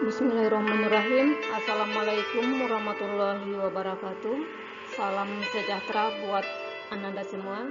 Bismillahirrahmanirrahim. Assalamualaikum warahmatullahi wabarakatuh. Salam sejahtera buat Ananda semua.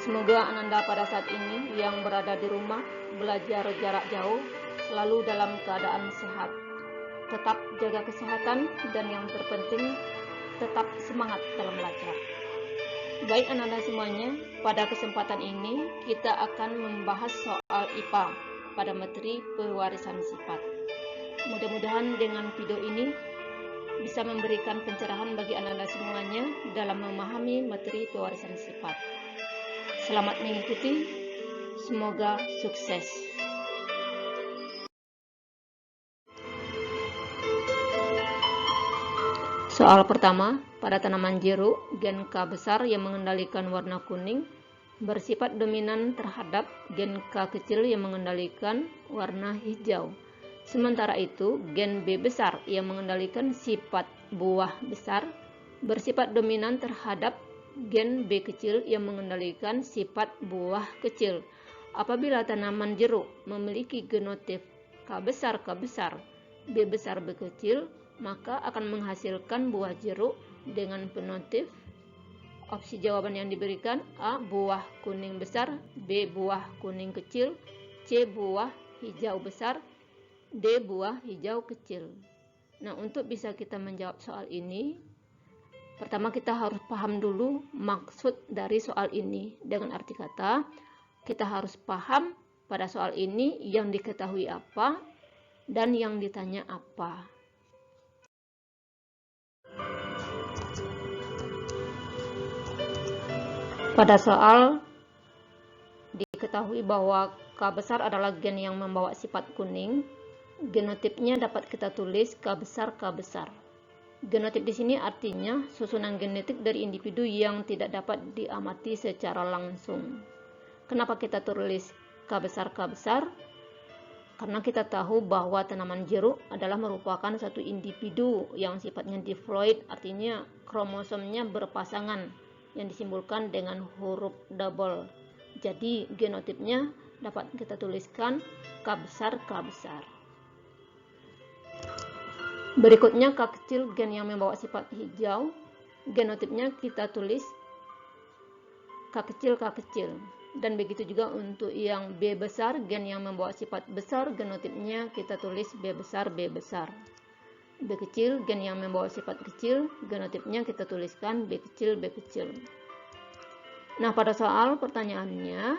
Semoga Ananda pada saat ini yang berada di rumah belajar jarak jauh selalu dalam keadaan sehat. Tetap jaga kesehatan dan yang terpenting tetap semangat dalam belajar. Baik Ananda semuanya, pada kesempatan ini kita akan membahas soal IPA pada materi pewarisan sifat. Mudah-mudahan dengan video ini bisa memberikan pencerahan bagi Ananda semuanya dalam memahami materi pewarisan sifat. Selamat mengikuti, semoga sukses. Soal pertama, pada tanaman jeruk, gen K besar yang mengendalikan warna kuning bersifat dominan terhadap gen K kecil yang mengendalikan warna hijau. Sementara itu, gen B besar yang mengendalikan sifat buah besar bersifat dominan terhadap gen B kecil yang mengendalikan sifat buah kecil. Apabila tanaman jeruk memiliki genotip K besar, B besar, B kecil, maka akan menghasilkan buah jeruk dengan fenotip. Opsi jawaban yang diberikan: A. Buah kuning besar, B. Buah kuning kecil, C. Buah hijau besar, D. Buah hijau kecil. Nah, untuk bisa kita menjawab soal ini, pertama kita harus paham dulu maksud dari soal ini. Dengan arti kata, kita harus paham pada soal ini yang diketahui apa dan yang ditanya apa. Pada soal diketahui bahwa K besar adalah gen yang membawa sifat kuning. Genotipnya dapat kita tulis K besar, K besar. Genotip di sini artinya susunan genetik dari individu yang tidak dapat diamati secara langsung. Kenapa kita tulis K besar, K besar? Karena kita tahu bahwa tanaman jeruk adalah merupakan satu individu yang sifatnya diploid, artinya kromosomnya berpasangan yang disimbolkan dengan huruf double. Jadi genotipnya dapat kita tuliskan K besar, K besar. Berikutnya K kecil, gen yang membawa sifat hijau. Genotipnya kita tulis K kecil, K kecil. Dan begitu juga untuk yang B besar, gen yang membawa sifat besar. Genotipnya kita tulis B besar, B besar. B kecil, gen yang membawa sifat kecil. Genotipnya kita tuliskan B kecil, B kecil. Nah, pada soal pertanyaannya,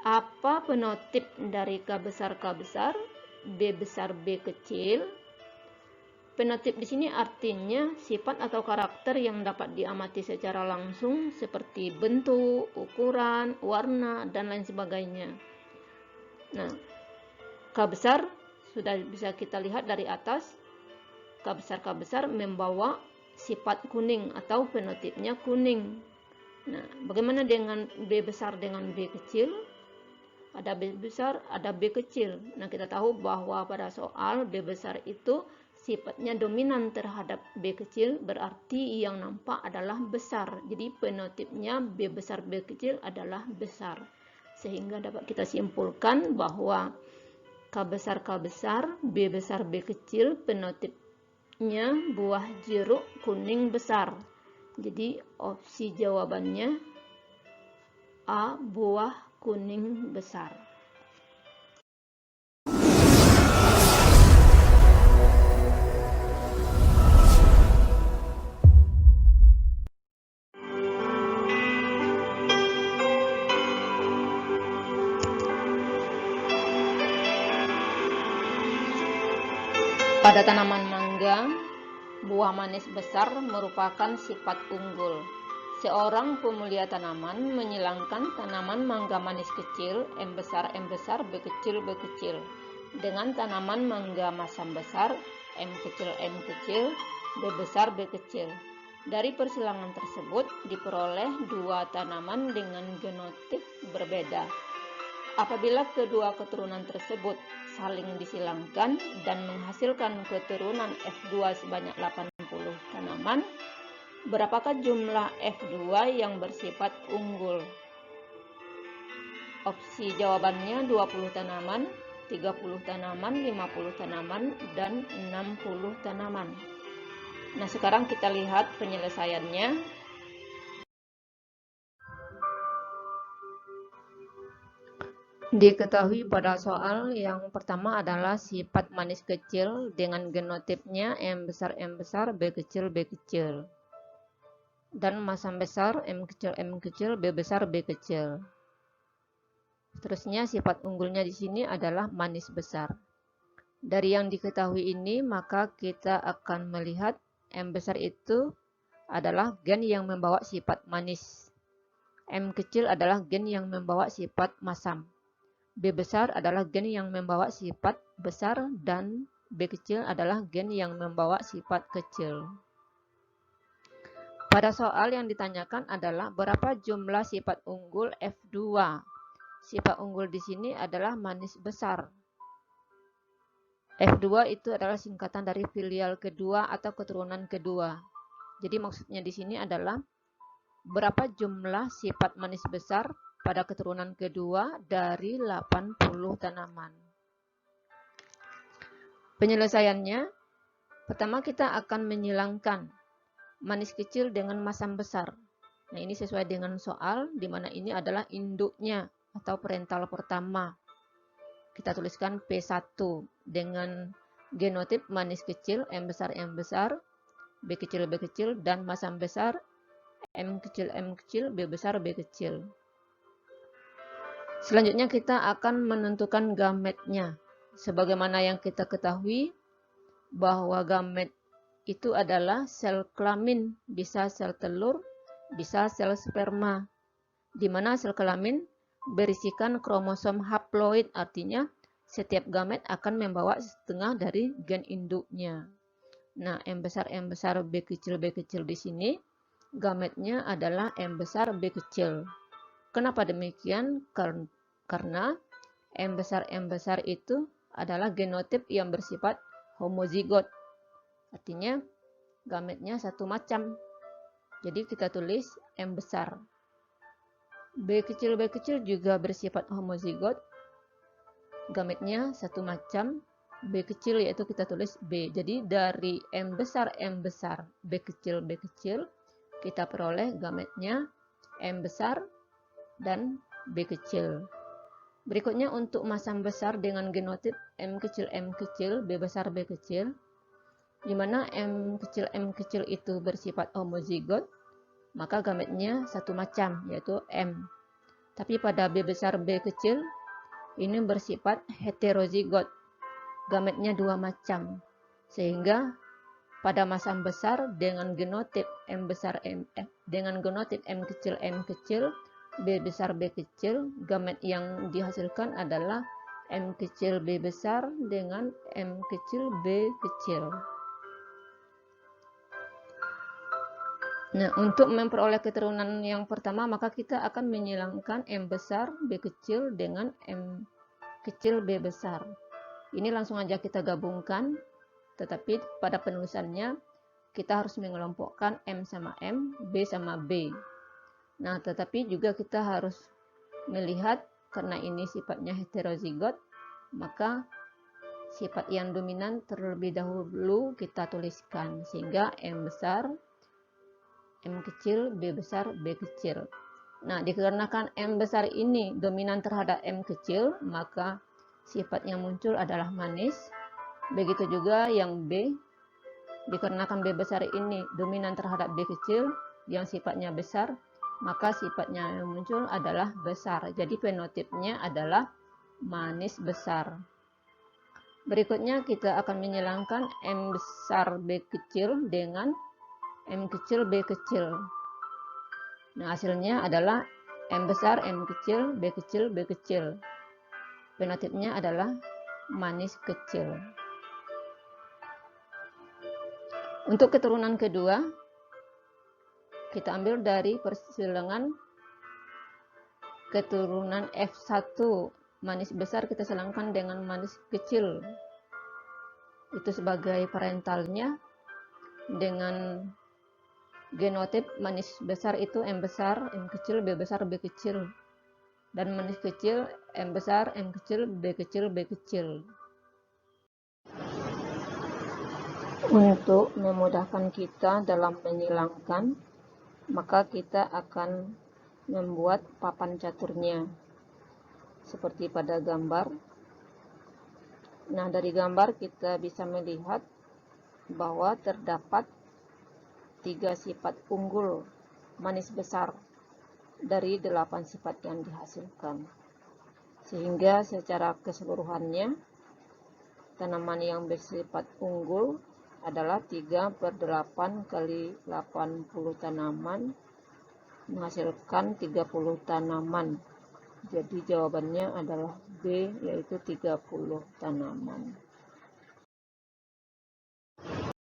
apa fenotip dari K besar, K besar, B besar, B kecil? Fenotip di sini artinya sifat atau karakter yang dapat diamati secara langsung seperti bentuk, ukuran, warna, dan lain sebagainya. Nah, K besar sudah bisa kita lihat dari atas. K besar membawa sifat kuning atau fenotipnya kuning. Nah, bagaimana dengan B besar dengan B kecil? Ada B besar, ada B kecil. Nah, kita tahu bahwa pada soal B besar itu sifatnya dominan terhadap B kecil, berarti yang nampak adalah besar. Jadi fenotipnya B besar, B kecil adalah besar. Sehingga dapat kita simpulkan bahwa K besar, B besar, B kecil, fenotipnya buah jeruk kuning besar. Jadi opsi jawabannya A. Buah kuning besar. Pada tanaman mangga, buah manis besar merupakan sifat unggul. Seorang pemulia tanaman menyilangkan tanaman mangga manis kecil, M besar, B kecil, B kecil, dengan tanaman mangga masam besar, M kecil, B besar, B kecil. Dari persilangan tersebut diperoleh dua tanaman dengan genotip berbeda. Apabila kedua keturunan tersebut saling disilangkan dan menghasilkan keturunan F2 sebanyak 80 tanaman, berapakah jumlah F2 yang bersifat unggul? Opsi jawabannya 20 tanaman, 30 tanaman, 50 tanaman, dan 60 tanaman. Nah, sekarang kita lihat penyelesaiannya. Diketahui pada soal yang pertama adalah sifat manis kecil dengan genotipnya M besar, B kecil, B kecil. Dan masam besar M kecil, B besar, B kecil. Seterusnya sifat unggulnya di sini adalah manis besar. Dari yang diketahui ini, maka kita akan melihat M besar itu adalah gen yang membawa sifat manis. M kecil adalah gen yang membawa sifat masam. B besar adalah gen yang membawa sifat besar dan B kecil adalah gen yang membawa sifat kecil. Pada soal yang ditanyakan adalah berapa jumlah sifat unggul F2. Sifat unggul di sini adalah manis besar. F2 itu adalah singkatan dari filial kedua atau keturunan kedua. Jadi maksudnya di sini adalah berapa jumlah sifat manis besar pada keturunan kedua dari 80 tanaman. Penyelesaiannya, pertama kita akan menyilangkan manis kecil dengan masam besar. Nah, ini sesuai dengan soal, di mana ini adalah induknya atau parental pertama. Kita tuliskan P1 dengan genotip manis kecil, M besar, B kecil, dan masam besar, M kecil, B besar, B kecil. Selanjutnya kita akan menentukan gametnya. Sebagaimana yang kita ketahui bahwa gamet itu adalah sel kelamin, bisa sel telur, bisa sel sperma. Di mana sel kelamin berisikan kromosom haploid, artinya setiap gamet akan membawa setengah dari gen induknya. Nah, M besar, B kecil di sini gametnya adalah M besar, B kecil. Kenapa demikian? Karena M besar itu adalah genotip yang bersifat homozigot. Artinya gametnya satu macam. Jadi kita tulis M besar. B kecil juga bersifat homozigot. Gametnya satu macam. B kecil yaitu kita tulis B. Jadi dari M besar, B kecil, kita peroleh gametnya M besar dan B kecil. Berikutnya untuk masam besar dengan genotip M kecil, B besar, B kecil, di mana M kecil itu bersifat homozigot, maka gametnya satu macam, yaitu M. Tapi pada B besar, B kecil, ini bersifat heterozigot, gametnya dua macam. Sehingga pada masam besar dengan genotip M kecil, B besar, B kecil, gamet yang dihasilkan adalah M kecil, B besar dengan M kecil, B kecil. Nah, untuk memperoleh keturunan yang pertama, maka kita akan menyilangkan M besar, B kecil dengan M kecil, B besar. Ini langsung aja kita gabungkan, tetapi pada penulisannya kita harus mengelompokkan M sama M, B sama B. Nah, tetapi juga kita harus melihat karena ini sifatnya heterozigot, maka sifat yang dominan terlebih dahulu kita tuliskan, sehingga M besar, M kecil, B besar, B kecil. Nah, dikarenakan M besar ini dominan terhadap M kecil, maka sifat yang muncul adalah manis. Begitu juga yang B, dikarenakan B besar ini dominan terhadap B kecil yang sifatnya besar, maka sifatnya yang muncul adalah besar. Jadi fenotipnya adalah manis besar. Berikutnya kita akan menyilangkan M besar B kecil dengan M kecil B kecil. Nah, hasilnya adalah M besar M kecil B kecil B kecil. Fenotipnya adalah manis kecil. Untuk keturunan kedua, kita ambil dari persilangan keturunan F1. Manis besar kita silangkan dengan manis kecil. Itu sebagai parentalnya. Dengan genotip manis besar itu M besar, M kecil, B besar, B kecil. dan manis kecil, M besar, M kecil, B kecil, B kecil. Untuk memudahkan kita dalam menyilangkan, maka kita akan membuat papan caturnya seperti pada gambar. Nah, dari gambar kita bisa melihat bahwa terdapat 3 sifat unggul manis besar dari 8 sifat yang dihasilkan, sehingga secara keseluruhannya tanaman yang bersifat unggul adalah 3/8 kali 80 tanaman menghasilkan 30 tanaman. Jadi jawabannya adalah B, yaitu 30 tanaman.